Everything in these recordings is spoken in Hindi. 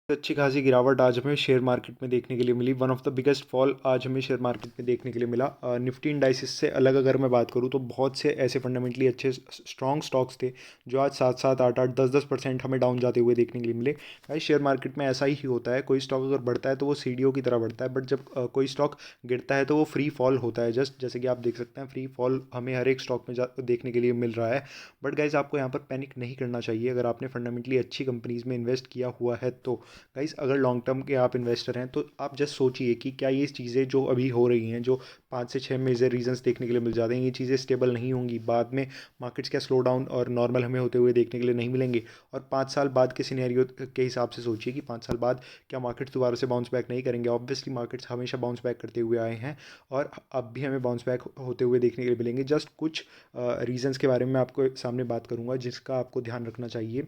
अच्छी खासी गिरावट आज हमें शेयर मार्केट में देखने के लिए मिली। One of the biggest fall आज हमें शेयर मार्केट में देखने के लिए मिला। निफ्टी इंडाइसिस से अलग अगर मैं बात करूँ तो बहुत से ऐसे फंडामेंटली अच्छे स्ट्रॉन्ग स्टॉक्स थे जो आज 7-7, 8-8, 10-10% हमें डाउन जाते हुए देखने के लिए मिले। भाई शेयर मार्केट में ऐसा ही होता है, कोई स्टॉक अगर बढ़ता है तो वो सीढ़ियों की तरह बढ़ता है, बट जब कोई स्टॉक गिरता है तो वो फ्री फॉल होता है। जस्ट जैसे कि आप देख सकते हैं, फ्री फॉल हमें हर एक स्टॉक में देखने के लिए मिल रहा है। बट गाइज आपको यहाँ पर पैनिक नहीं करना चाहिए अगर आपने फंडामेंटली अच्छी कंपनीज में इन्वेस्ट किया हुआ है तो। गाइस अगर लॉन्ग टर्म के आप इन्वेस्टर हैं तो आप जस्ट सोचिए कि क्या ये चीज़ें जो अभी हो रही हैं, जो 5 से 6 मेजर रीजंस देखने के लिए मिल जाते हैं, ये चीज़ें स्टेबल नहीं होंगी। बाद में मार्केट्स का स्लो डाउन और नॉर्मल हमें होते हुए देखने के लिए नहीं मिलेंगे। और 5 साल बाद के सिनेरियो के हिसाब से सोचिए कि 5 साल बाद क्या मार्केट्स दोबारा से बाउंस बैक नहीं करेंगे। ऑब्वियसली मार्केट्स हमेशा बाउंस बैक करते हुए आए हैं और अब भी हमें बाउंस बैक होते हुए देखने के लिए मिलेंगे। जस्ट कुछ रीजंस के बारे में आपको सामने बात करूंगा जिसका आपको ध्यान रखना चाहिए।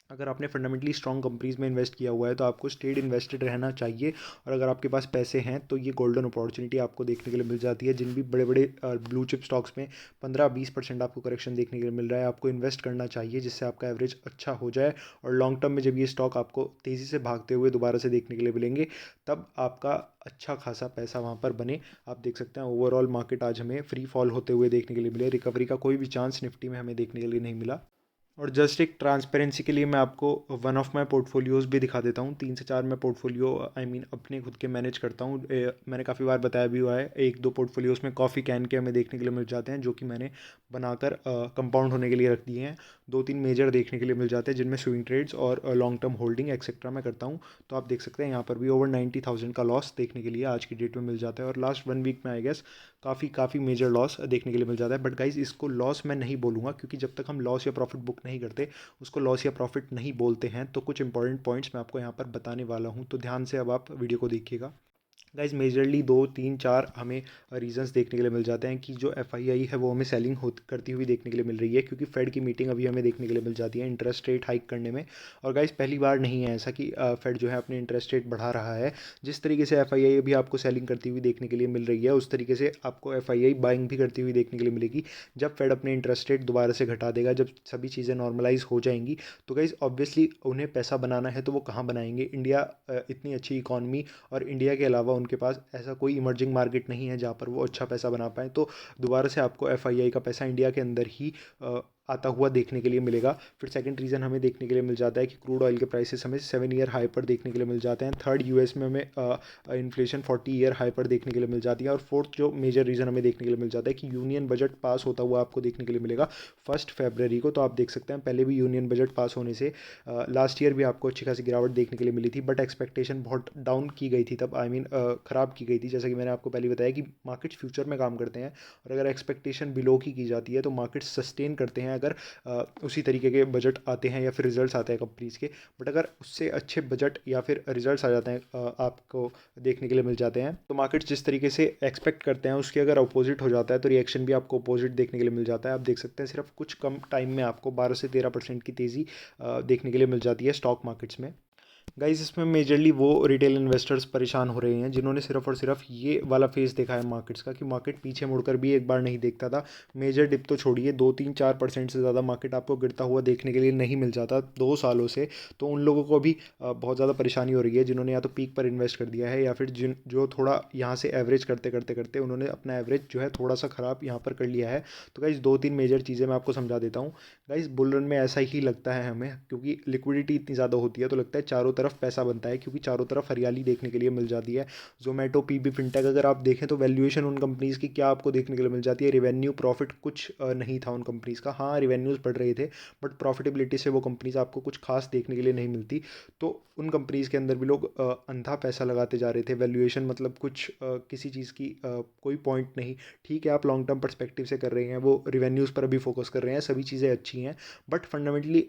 अगर आपने फंडामेंटली स्ट्रॉन्ग कंपनीज में इन्वेस्ट किया हुआ है तो आपको स्टेड इन्वेस्टेड रहना चाहिए। और अगर आपके पास पैसे हैं तो ये गोल्डन अपॉर्चुनिटी आपको देखने के लिए मिल जाती है। जिन भी बड़े बड़े ब्लू चिप स्टॉक्स में 15-20% आपको करेक्शन देखने के लिए मिल रहा है, आपको इन्वेस्ट करना चाहिए जिससे आपका एवरेज अच्छा हो जाए। और लॉन्ग टर्म में जब ये स्टॉक आपको तेज़ी से भागते हुए दोबारा से देखने के लिए मिलेंगे तब आपका अच्छा खासा पैसा वहाँ पर बने। आप देख सकते हैं ओवरऑल मार्केट आज हमें फ्री फॉल होते हुए देखने के लिए मिले। रिकवरी का कोई भी चांस निफ्टी में हमें देखने के लिए नहीं मिला। और जस्ट एक ट्रांसपेरेंसी के लिए मैं आपको वन ऑफ माय पोर्टफोलियोज़ भी दिखा देता हूँ। 3 से 4 मैं पोर्टफोलियो अपने खुद के मैनेज करता हूँ। मैंने काफ़ी बार बताया भी हुआ है, 1-2 पोर्टफोलियोज़ में कॉफ़ी कैन के हमें देखने के लिए मिल जाते हैं जो कि मैंने बनाकर कंपाउंड होने के लिए रख दिए हैं। 2-3 मेजर देखने के लिए मिल जाते हैं जिनमें स्विंग ट्रेड्स और लॉन्ग टर्म होल्डिंग एक्सेट्रा मैं करता हूँ। तो आप देख सकते हैं यहाँ पर भी ओवर 90,000 का लॉस देखने के लिए आज की डेट में मिल जाता है। और लास्ट 1 वीक में आई गेस काफ़ी मेजर लॉस देखने के लिए मिल जाता है। बट गाइज इसको लॉस मैं नहीं बोलूँगा क्योंकि जब तक हम लॉस या प्रॉफिट बुक नहीं करते उसको लॉस या प्रॉफिट नहीं बोलते हैं। तो कुछ इंपॉर्टेंट पॉइंट्स मैं आपको यहाँ पर बताने वाला हूँ, तो ध्यान से अब आप वीडियो को देखिएगा। गाइज मेजरली 2-3-4 हमें रीजंस देखने के लिए मिल जाते हैं कि जो एफआईआई है वो हमें सेलिंग हो करती हुई देखने के लिए मिल रही है क्योंकि फेड की मीटिंग अभी हमें देखने के लिए मिल जाती है इंटरेस्ट रेट हाइक करने में। और गाइज पहली बार नहीं है ऐसा कि फेड जो है अपने इंटरेस्ट रेट बढ़ा रहा है। जिस तरीके से एफआईआई अभी आपको सेलिंग करती हुई देखने के लिए मिल रही है उस तरीके से आपको एफआईआई बाइंग भी करती हुई देखने के लिए मिलेगी जब फेड अपने इंटरेस्ट रेट दोबारा से घटा देगा, जब सभी चीज़ें नॉर्मलाइज हो जाएंगी। तो गाइज ऑब्वियसली उन्हें पैसा बनाना है तो वो कहाँ बनाएंगे। इंडिया इतनी अच्छी इकॉनमी और इंडिया के अलावा उनके पास ऐसा कोई इमर्जिंग मार्केट नहीं है जहाँ पर वो अच्छा पैसा बना पाएँ। तो दोबारा से आपको एफआईआई का पैसा इंडिया के अंदर ही आता हुआ देखने के लिए मिलेगा। फिर सेकंड रीज़न हमें देखने के लिए मिल जाता है कि क्रूड ऑयल के प्राइसेस हमें 7 ईयर हाई पर देखने के लिए मिल जाते हैं। थर्ड यूएस में हमें इन्फ्लेशन 40 ईयर हाई पर देखने के लिए मिल जाती है। और फोर्थ जो मेजर रीज़न हमें देखने के लिए मिल जाता है कि यूनियन बजट पास होता हुआ आपको देखने के लिए मिलेगा 1 फरवरी को। तो आप देख सकते हैं पहले भी यूनियन बजट पास होने से लास्ट ईयर भी आपको अच्छी खासी गिरावट देखने के लिए मिली थी, बट एक्सपेक्टेशन बहुत डाउन की गई थी तब, आई मीन ख़राब की गई थी। जैसा कि मैंने आपको पहले बताया कि मार्केट्स फ्यूचर में काम करते हैं और अगर एक्सपेक्टेशन बिलो की जाती है तो मार्केट्स सस्टेन करते हैं अगर उसी तरीके के बजट आते हैं या फिर रिजल्ट्स आते हैं कंपनीज़ के। बट अगर उससे अच्छे बजट या फिर रिजल्ट्स आ जाते हैं आपको देखने के लिए मिल जाते हैं तो मार्केट्स जिस तरीके से एक्सपेक्ट करते हैं उसके अगर अपोजिट हो जाता है तो रिएक्शन भी आपको अपोजिट देखने के लिए मिल जाता है। आप देख सकते हैं सिर्फ कुछ कम टाइम में आपको 12 से 13% की तेज़ी देखने के लिए मिल जाती है स्टॉक मार्केट्स में। गाइस इसमें मेजरली वो रिटेल इन्वेस्टर्स परेशान हो रहे हैं जिन्होंने सिर्फ और सिर्फ ये वाला फेस देखा है मार्केट्स का कि मार्केट पीछे मुड़कर भी एक बार नहीं देखता था। मेजर डिप तो छोड़िए, 2-3-4% से ज़्यादा मार्केट आपको गिरता हुआ देखने के लिए नहीं मिल जाता 2 सालों से। तो उन लोगों को भी बहुत ज़्यादा परेशानी हो रही है जिन्होंने या तो पीक पर इन्वेस्ट कर दिया है या फिर जिन जो थोड़ा यहाँ से एवरेज करते करते करते उन्होंने अपना एवरेज जो है थोड़ा सा ख़राब यहाँ पर कर लिया है। तो गाइस 2-3 मेजर चीज़ें मैं आपको समझा देता हूँ। गाइस बुल रन में ऐसा ही लगता है हमें क्योंकि लिक्विडिटी इतनी ज़्यादा होती है तो लगता है चारों तरफ पैसा बनता है क्योंकि चारों तरफ हरियाली देखने के लिए मिल जाती है। जोमेटो, पीबी, फिनटेक अगर आप देखें तो वैल्यूएशन उन कंपनीज़ की क्या आपको देखने के लिए मिल जाती है। रेवेन्यू प्रॉफिट कुछ नहीं था उन कंपनीज़ का। हाँ रेवेन्यूज़ बढ़ रहे थे बट प्रॉफिटेबिलिटी से वो कंपनीज़ आपको कुछ खास देखने के लिए नहीं मिलती। तो उन कंपनीज़ के अंदर भी लोग अंधा पैसा लगाते जा रहे थे। वैल्यूएशन मतलब कुछ किसी चीज़ की कोई पॉइंट नहीं। ठीक है आप लॉन्ग टर्म पर्सपेक्टिव से कर रहे हैं, वो रिवेन्यूज़ पर अभी फोकस कर रहे हैं, सभी चीज़ें अच्छी हैं। बट फंडामेंटली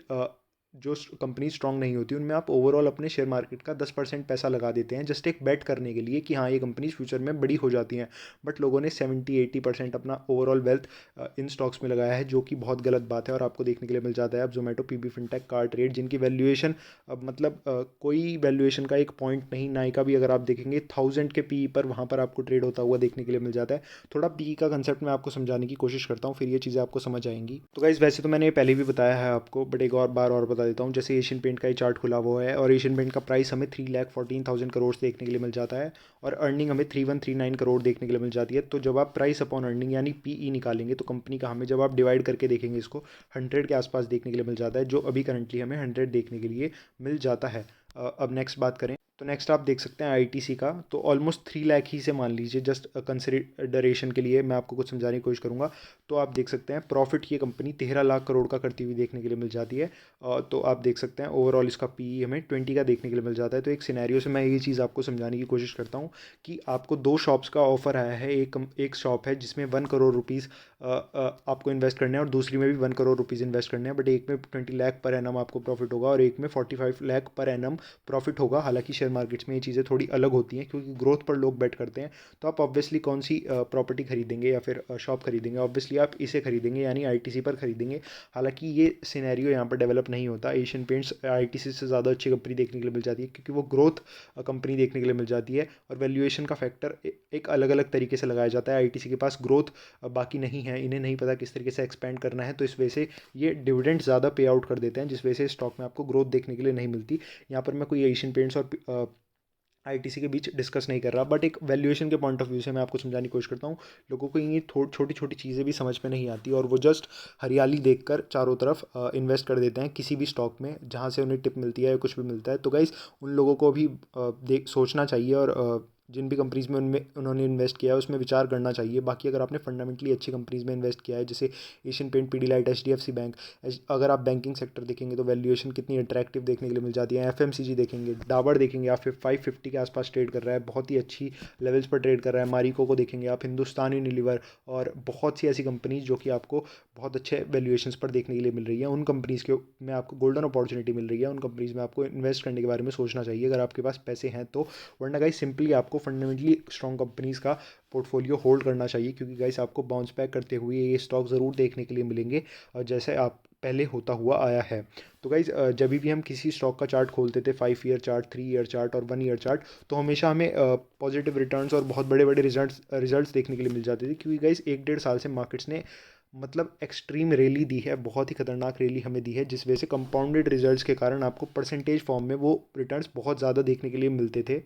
जो कंपनी स्ट्रांग नहीं होती उनमें आप ओवरऑल अपने शेयर मार्केट का 10% पैसा लगा देते हैं जस्ट एक बेट करने के लिए कि हाँ ये कंपनी फ्यूचर में बड़ी हो जाती हैं। बट लोगों ने 70-80% अपना ओवरऑल वेल्थ इन स्टॉक्स में लगाया है जो कि बहुत गलत बात है और आपको देखने के लिए मिल जाता है। अब Zomato, PB, fintech, CarTrade जिनकी वैल्यूएशन अब मतलब कोई वैल्यूएशन का एक पॉइंट नहीं। नाइका भी अगर आप देखेंगे 1000 के पी पर वहाँ पर आपको ट्रेड होता हुआ देखने के लिए मिल जाता है। थोड़ा पी का कंसेप्ट मैं आपको समझाने की कोशिश करता हूँ फिर ये चीज़ें आपको समझ आएंगी। तो गाइस वैसे तो मैंने ये पहले भी बताया है आपको बट एक और बार और बता बता देता हूँ। जैसे एशियन पेंट का ये चार्ट खुला हुआ है और एशियन पेंट का प्राइस हमें 3,14,000 करोड़ देखने के लिए मिल जाता है और अर्निंग हमें 3,139 करोड़ देखने के लिए मिल जाती है। तो जब आप प्राइस अपॉन अर्निंग यानी पीई निकालेंगे तो कंपनी का हमें, जब आप डिवाइड करके देखेंगे इसको, 100 के आसपास देखने के लिए मिल जाता है, जो अभी करंटली हमें 100 देखने के लिए मिल जाता है। अब नेक्स्ट बात करें तो नेक्स्ट आप देख सकते हैं आईटीसी का, तो ऑलमोस्ट 3 लाख ही से मान लीजिए, जस्ट कंसिडरेशन के लिए मैं आपको कुछ समझाने की कोशिश करूंगा। तो आप देख सकते हैं प्रॉफिट ये कंपनी 13 लाख करोड़ का करती हुई देखने के लिए मिल जाती है। तो आप देख सकते हैं ओवरऑल इसका पीई हमें 20 का देखने के लिए मिल जाता है। तो एक सिनेरियो से मैं ये चीज़ आपको समझाने की कोशिश करता हूँ कि आपको 2 शॉप्स का ऑफर आया है। एक शॉप है जिसमें 1 करोड़ रुपीज़ आपको इन्वेस्ट करने हैं और दूसरी में भी 1 करोड़ रुपीज़ इन्वेस्ट करने हैं, बट एक में 20 लाख पर एनम आपको प्रॉफिट होगा और एक में 45 लाख पर एनम प्रॉफिट होगा। हालांकि शेयर मार्केट्स में ये चीज़ें थोड़ी अलग होती हैं क्योंकि ग्रोथ पर लोग बेट करते हैं। तो आप ऑब्वियसली कौन सी प्रॉपर्टी खरीदेंगे या फिर शॉप खरीदेंगे, ऑब्वियसली आप इसे खरीदेंगे यानी आईटीसी पर खरीदेंगे। हालांकि ये सिनेरियो यहाँ पर डेवलप नहीं होता। एशियन पेंट्स आईटीसी से ज़्यादा अच्छी कंपनी देखने के लिए मिल जाती है क्योंकि वो ग्रोथ कंपनी देखने के लिए मिल जाती है और वैल्यूएशन का फैक्टर एक अलग अलग तरीके से लगाया जाता है। आईटीसी के पास ग्रोथ बाकी नहीं है, इन्हें नहीं पता किस तरीके से एक्सपेंड करना है, तो इस वजह से ये डिविडेंड ज़्यादा पे आउट कर देते हैं, जिस वजह से स्टॉक में आपको ग्रोथ देखने के लिए नहीं मिलती। यहाँ पर मैं कोई एशियन पेंट्स और आईटीसी के बीच डिस्कस नहीं कर रहा, बट एक वैल्यूएशन के पॉइंट ऑफ व्यू से मैं आपको समझाने की कोशिश करता हूँ। लोगों को ये छोटी छोटी चीज़ें भी समझ में नहीं आती और वो जस्ट हरियाली देखकर चारों तरफ इन्वेस्ट कर देते हैं किसी भी स्टॉक में जहाँ से उन्हें टिप मिलती है या कुछ भी मिलता है। तो गाइस उन लोगों को भी देख सोचना चाहिए और जिन भी कंपनीज़ में उनमें उन्होंने इन्वेस्ट किया है उसमें विचार करना चाहिए। बाकी अगर आपने फंडामेंटली अच्छी कंपनीज़ में इन्वेस्ट किया है जैसे Asian Paint, Pidilite, HDFC bank, अगर आप बैंकिंग सेक्टर देखेंगे तो वैल्यूएशन कितनी अट्रैक्टिव देखने के लिए मिल जाती है। एफएमसीजी देखेंगे, डाबर देखेंगे आप 550 के आसपास ट्रेड कर रहा है, बहुत ही अच्छी लेवल्स पर ट्रेड कर रहा है। मारिको को देखेंगे आप, हिंदुस्तान यूनिलीवर और बहुत सी ऐसी कंपनीज जो कि आपको बहुत अच्छे वैल्यूएशंस पर देखने के लिए मिल रही है। उन कंपनीज़ के में आपको गोल्डन अपॉर्चुनिटी मिल रही है, उन कंपनीज़ में आपको इन्वेस्ट करने के बारे में सोचना चाहिए अगर आपके पास पैसे हैं तो। वरना गाइस सिंपली आपको फंडामेंटली स्ट्रॉन्ग कंपनीज़ का पोर्टफोलियो होल्ड करना चाहिए क्योंकि गाइस आपको बाउंस बैक करते हुए ये स्टॉक ज़रूर देखने के लिए मिलेंगे और जैसे आप पहले होता हुआ आया है। तो गाइज जब भी हम किसी स्टॉक का चार्ट खोलते थे, 5 ईयर चार्ट, 3 ईयर चार्ट और 1 ईयर चार्ट, तो हमेशा हमें पॉजिटिव रिटर्न्स और बहुत बड़े बड़े रिजल्ट्स देखने के लिए मिल जाते थे क्योंकि गाइज 1 डेढ़ साल से मार्केट्स ने मतलब एक्सट्रीम रैली दी है, बहुत ही खतरनाक रैली हमें दी है, जिस वजह से कंपाउंडेड रिजल्ट्स के कारण आपको परसेंटेज फॉर्म में वो रिटर्न्स बहुत ज़्यादा देखने के लिए मिलते थे।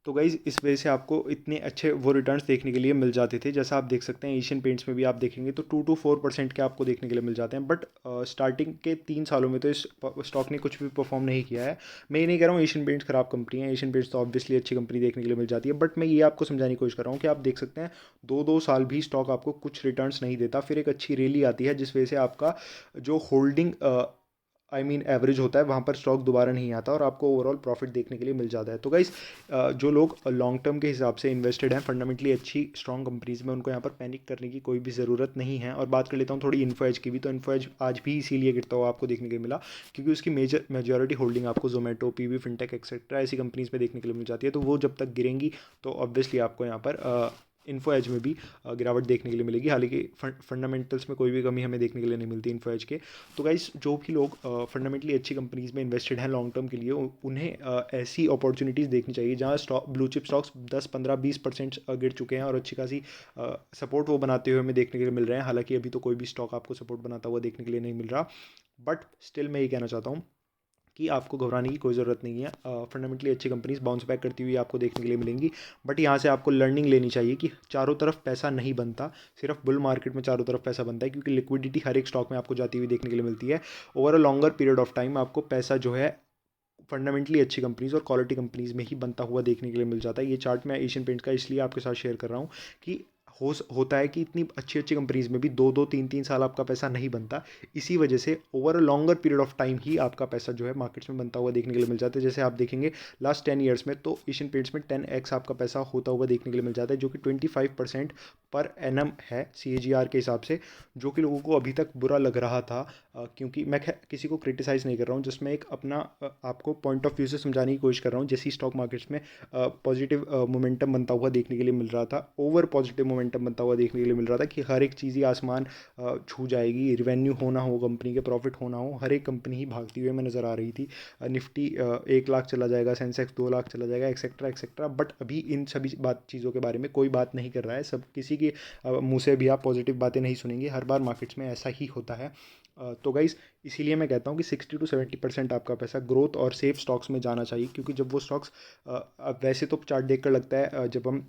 तो गाइज़ इस वजह से आपको इतने अच्छे वो रिटर्न्स देखने के लिए मिल जाते थे। जैसा आप देख सकते हैं एशियन पेंट्स में भी आप देखेंगे तो 2 to 4% के आपको देखने के लिए मिल जाते हैं, बट स्टार्टिंग के 3 सालों में तो इस स्टॉक ने कुछ भी परफॉर्म नहीं किया है। मैं ये नहीं कह रहा हूँ एशियन पेंट्स खराब कंपनी है, एशियन पेंट्स तो ऑब्वियसली अच्छी कंपनी देखने के लिए मिल जाती है, बट मैं ये आपको समझाने की कोशिश कर रहा हूँ कि आप देख सकते हैं 2 2 साल भी स्टॉक आपको कुछ रिटर्न्स नहीं देता, फिर एक अच्छी रैली आती है जिस वजह से आपका जो होल्डिंग एवरेज होता है वहाँ पर स्टॉक दोबारा नहीं आता और आपको ओवरऑल प्रॉफिट देखने के लिए मिल जाता है। तो गाइस जो लोग लॉन्ग टर्म के हिसाब से इन्वेस्टेड हैं फंडामेंटली अच्छी स्ट्रॉन्ग कंपनीज में, उनको यहाँ पर पैनिक करने की कोई भी ज़रूरत नहीं है। और बात कर लेता हूँ थोड़ी इन्फो एज की भी, तो इन्फो एज आज भी इसीलिए गिरता हुआ आपको देखने के लिए मिला क्योंकि उसकी मेजॉरिटी होल्डिंग आपको जोमेटो, पीवी फिनटेक एक्सेट्रा ऐसी कंपनीज में देखने के लिए मिल जाती है। तो वो जब तक गिरेंगी तो ऑब्वियसली आपको यहाँ पर इन्फो एज में भी गिरावट देखने के लिए मिलेगी। हालांकि फंडामेंटल्स में कोई भी कमी हमें देखने के लिए नहीं मिलती इन्फो एज के। तो गाइस जो भी लोग फंडामेंटली अच्छी कंपनीज में इन्वेस्टेड हैं लॉन्ग टर्म के लिए, उन्हें ऐसी अपॉर्चुनिटीज़ देखनी चाहिए जहां स्टॉक ब्लू चिप स्टॉक्स 10 15 20% गिर चुके हैं और अच्छी खासी सपोर्ट वो बनाते हुए हमें देखने के लिए मिल रहे हैं। हालांकि अभी तो कोई भी स्टॉक आपको सपोर्ट बनाता हुआ देखने के लिए नहीं मिल रहा, बट स्टिल मैं ये कहना चाहता हूँ कि आपको घबराने की कोई ज़रूरत नहीं है। फंडामेंटली अच्छी कंपनीज बाउंस बैक करती हुई आपको देखने के लिए मिलेंगी, बट यहाँ से आपको लर्निंग लेनी चाहिए कि चारों तरफ पैसा नहीं बनता, सिर्फ बुल मार्केट में चारों तरफ पैसा बनता है क्योंकि लिक्विडिटी हर एक स्टॉक में आपको जाती हुई देखने के लिए मिलती है। Over a longer period of time आपको पैसा जो है फंडामेंटली अच्छी कंपनीज और क्वालिटी कंपनीज में ही बनता हुआ देखने के लिए मिल जाता है। ये चार्ट मैं एशियन पेंट्स का इसलिए आपके साथ शेयर कर रहा हूँ कि होता है कि इतनी अच्छी अच्छी कंपनीज में भी 2 2 3 3 साल आपका पैसा नहीं बनता, इसी वजह से over a longer period of time ही आपका पैसा जो है मार्केट्स में बनता हुआ देखने के लिए मिल जाता है। जैसे आप देखेंगे लास्ट 10 ईयर्स में तो एशियन पेंट्स में 10x आपका पैसा होता हुआ देखने के लिए मिल जाता है, जो कि 25% पर एनम है CAGR के हिसाब से, जो कि लोगों को अभी तक बुरा लग रहा था। क्योंकि मैं किसी को क्रिटिसाइज़ नहीं कर रहा हूँ, जिसमें एक अपना आपको पॉइंट ऑफ व्यू से समझाने की कोशिश कर रहा हूँ। जैसी स्टॉक मार्केट्स में पॉजिटिव मोमेंटम बनता हुआ देखने के लिए मिल रहा था, ओवर पॉजिटिव मोमेंटम बनता हुआ देखने के लिए मिल रहा था कि हर एक चीज़ ही आसमान छू जाएगी, रिवेन्यू होना हो, कंपनी के प्रॉफिट होना हो, हर एक कंपनी ही भागती हुई हमें नज़र आ रही थी। निफ्टी 1 लाख चला जाएगा, सेंसेक्स 2 लाख चला जाएगा, एक्सेट्रा एक्सेट्रा, बट अभी इन सभी चीज़ों के बारे में कोई बात नहीं कर रहा है। सब किसी की मुँह से भी आप पॉजिटिव बातें नहीं सुनेंगे, हर बार मार्केट्स में ऐसा ही होता है। तो गाइस इसीलिए मैं कहता हूँ कि 60 to 70% आपका पैसा ग्रोथ और सेफ स्टॉक्स में जाना चाहिए, क्योंकि जब वो स्टॉक्स अब वैसे तो चार्ट देखकर लगता है जब हम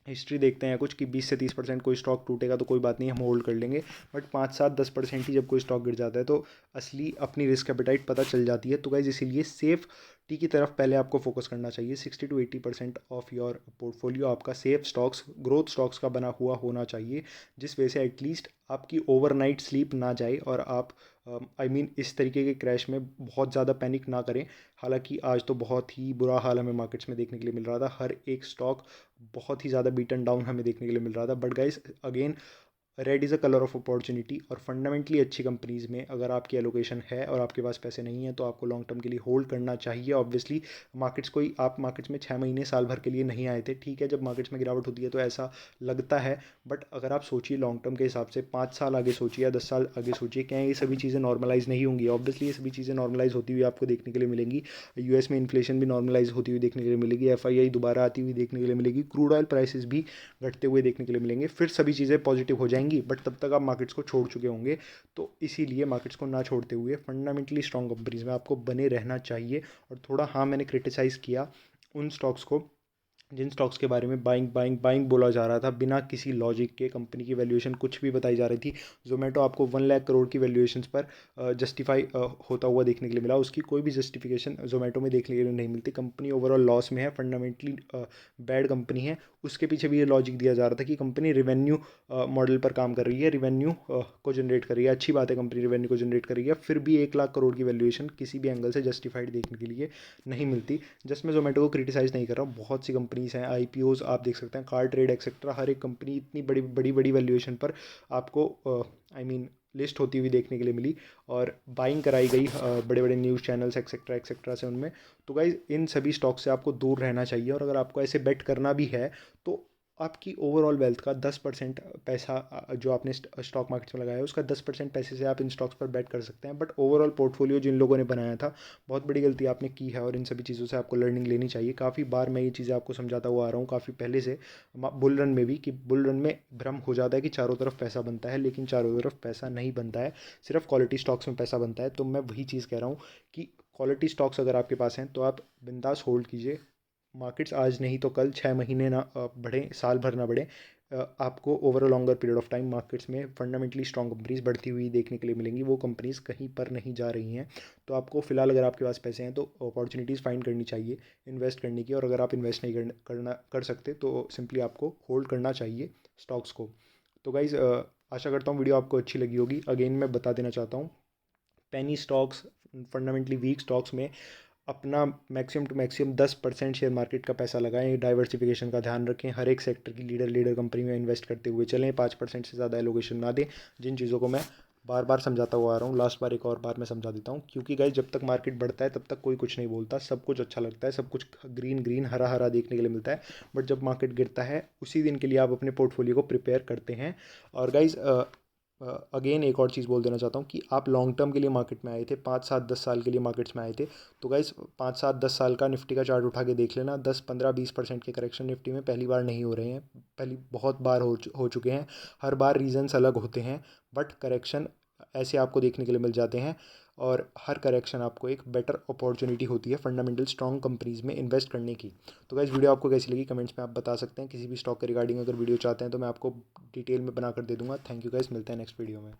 हिस्ट्री देखते हैं कुछ कि 20 से 30% कोई स्टॉक टूटेगा तो कोई बात नहीं, हम होल्ड कर लेंगे। बट 5 7 10% ही जब कोई स्टॉक गिर जाता है तो असली अपनी रिस्क एपेटाइट पता चल जाती है। तो गाइज इसीलिए सेफ टी की तरफ पहले आपको फोकस करना चाहिए। 60 to 80% ऑफ योर पोर्टफोलियो आपका सेफ स्टॉक्स, ग्रोथ स्टॉक्स का बना हुआ होना चाहिए, जिस वजह से एटलीस्ट आपकी ओवरनाइट स्लीप ना जाए और आप इस तरीके के क्रैश में बहुत ज़्यादा पैनिक ना करें। हालांकि आज तो बहुत ही बुरा हाल हमें मार्केट्स में देखने के लिए मिल रहा था, हर एक स्टॉक बहुत ही ज़्यादा बीटन डाउन हमें देखने के लिए मिल रहा था। But guys again, red is a colour of opportunity, और फंडामेंटली अच्छी कंपनीज़ में अगर आपकी एलोकेशन है और आपके पास पैसे नहीं है तो आपको लॉन्ग टर्म के लिए होल्ड करना चाहिए। ऑब्वियसली आप मार्केट्स में 6 महीने साल भर के लिए नहीं आए थे, ठीक है, जब मार्केट्स में गिरावट होती है तो ऐसा लगता है। बट अगर आप सोचिए लॉन्ग टर्म के हिसाब से 5 साल आगे सोचिए या 10 साल आगे सोचिए, क्या ये सभी चीज़ें नॉर्मलाइज नहीं होंगी? ऑब्वियसली ये सभी चीज़ें नॉर्मलाइज होती हुई आपको देखने के लिए मिलेंगी। यूएस में इन्फ्लेशन भी नॉर्मलाइज होती हुई देखने के लिए मिलेगी, एफआईआई दोबारा आती हुई देखने के लिए मिलेगी, क्रूड ऑयल प्राइसेस भी घटते हुए देखने के लिए मिलेंगे, फिर सभी चीज़ें पॉजिटिव हो जाएंगी। बट तब तक आप मार्केट्स को छोड़ चुके होंगे। तो इसीलिए मार्केट्स को ना छोड़ते हुए फंडामेंटली स्ट्रॉन्ग कंपनीज में आपको बने रहना चाहिए। और थोड़ा, हाँ, मैंने क्रिटिसाइज़ किया उन स्टॉक्स को जिन स्टॉक्स के बारे में बाइंग बाइंग बाइंग बोला जा रहा था बिना किसी लॉजिक के, कंपनी की वैल्यूएशन कुछ भी बताई जा रही थी। जोमेटो आपको 1 लाख करोड़ की वैल्यूएशंस पर जस्टिफाई होता हुआ देखने के लिए मिला, उसकी कोई भी जस्टिफिकेशन जोमेटो में देखने के लिए नहीं मिलती। कंपनी ओवरऑल लॉस में है, फंडामेंटली बैड कंपनी है। उसके पीछे भी ये लॉजिक दिया जा रहा था कि कंपनी रिवेन्यू मॉडल पर काम कर रही है, रिवेन्यू को जनरेट कर रही है। अच्छी बात है, कंपनी रिवेन्यू को जनरेट कर रही है, फिर भी 1 लाख करोड़ की वैल्यूएशन किसी भी एंगल से जस्टिफाइड देखने के लिए नहीं मिलती। जस्ट मैं जोमेटो को क्रिटिसाइज़ नहीं कर रहा हूँ, बहुत सी कंपनीज हैं, आईपीओज आप देख सकते हैं, कार ट्रेड एक्सेट्रा, हर एक कंपनी इतनी बड़ी बड़ी बड़ी वैल्यूएशन पर आपको लिस्ट होती हुई देखने के लिए मिली और बाइंग कराई गई बड़े बड़े न्यूज़ चैनल्स एक्सेट्रा एक्सेट्रा से उनमें। तो गाइज इन सभी स्टॉक से आपको दूर रहना चाहिए, और अगर आपको ऐसे बेट करना भी है तो आपकी ओवरऑल वेल्थ का 10% पैसा जो आपने स्टॉक मार्केट्स में लगाया है उसका 10% पैसे से आप इन स्टॉक्स पर बेट कर सकते हैं। बट ओवरऑल पोर्टफोलियो जिन लोगों ने बनाया था, बहुत बड़ी गलती आपने की है, और इन सभी चीज़ों से आपको लर्निंग लेनी चाहिए। काफ़ी बार मैं ये चीज़ें आपको समझाता हुआ आ रहा हूँ काफ़ी पहले से, बुल रन में भी, कि बुल रन में भ्रम हो जाता है कि चारों तरफ पैसा बनता है, लेकिन चारों तरफ पैसा नहीं बनता है, सिर्फ क्वालिटी स्टॉक्स में पैसा बनता है। तो मैं वही चीज़ कह रहा हूँ कि क्वालिटी स्टॉक्स अगर आपके पास हैं तो आप बिंदास होल्ड कीजिए। मार्केट्स आज नहीं तो कल 6 महीने ना बढ़े, साल भर ना बढ़े, आपको over a longer period of time markets में फंडामेंटली स्ट्रॉन्ग कंपनीज बढ़ती हुई देखने के लिए मिलेंगी। वो कंपनीज कहीं पर नहीं जा रही हैं। तो आपको फिलहाल अगर आपके पास पैसे हैं तो अपॉर्चुनिटीज़ फाइंड करनी चाहिए इन्वेस्ट करने की, और अगर आप इन्वेस्ट नहीं कर सकते तो सिंपली आपको होल्ड करना चाहिए स्टॉक्स को। तो गाइज़ आशा करता हूँ वीडियो आपको अच्छी लगी होगी। अगेन मैं बता देना चाहता हूँ, penny stocks, fundamentally weak stocks में अपना maximum to maximum 10% share market का पैसा लगाएं। डाइवर्सिफिकेशन का ध्यान रखें, हर एक सेक्टर की लीडर कंपनी में इन्वेस्ट करते हुए चलें। 5% से ज़्यादा एलोकेशन ना दें। जिन चीज़ों को मैं बार बार समझाता हुआ आ रहा हूँ, लास्ट बार एक और बार मैं समझा देता हूँ, क्योंकि गाइस जब तक मार्केट बढ़ता है तब तक कोई कुछ नहीं बोलता, सब कुछ अच्छा लगता है, सब कुछ ग्रीन ग्रीन हरा हरा देखने के लिए मिलता है। बट जब मार्केट गिरता है उसी दिन के लिए आप अपने पोर्टफोलियो को प्रिपेयर करते हैं। और गाइज अगेन एक और चीज़ बोल देना चाहता हूँ कि आप लॉन्ग टर्म के लिए मार्केट में आए थे, 5 7 10 साल के लिए मार्केट्स में आए थे। तो गाइस 5 7 10 साल का निफ्टी का चार्ट उठा के देख लेना, 10 15 20% के करेक्शन निफ्टी में पहली बार नहीं हो रहे हैं, पहली बहुत बार हो चुके हैं। हर बार रीजंस अलग होते हैं, बट करेक्शन ऐसे आपको देखने के लिए मिल जाते हैं। और हर करेक्शन आपको एक बेटर अपॉर्चुनिटी होती है फंडामेंटल स्ट्रॉन्ग कंपनीज में इन्वेस्ट करने की। तो गाइस वीडियो आपको कैसी लगी कमेंट्स में आप बता सकते हैं। किसी भी स्टॉक के रिगार्डिंग अगर वीडियो चाहते हैं तो मैं आपको डिटेल में बना कर दे दूंगा। थैंक यू गाइस, मिलते हैं नेक्स्ट वीडियो में।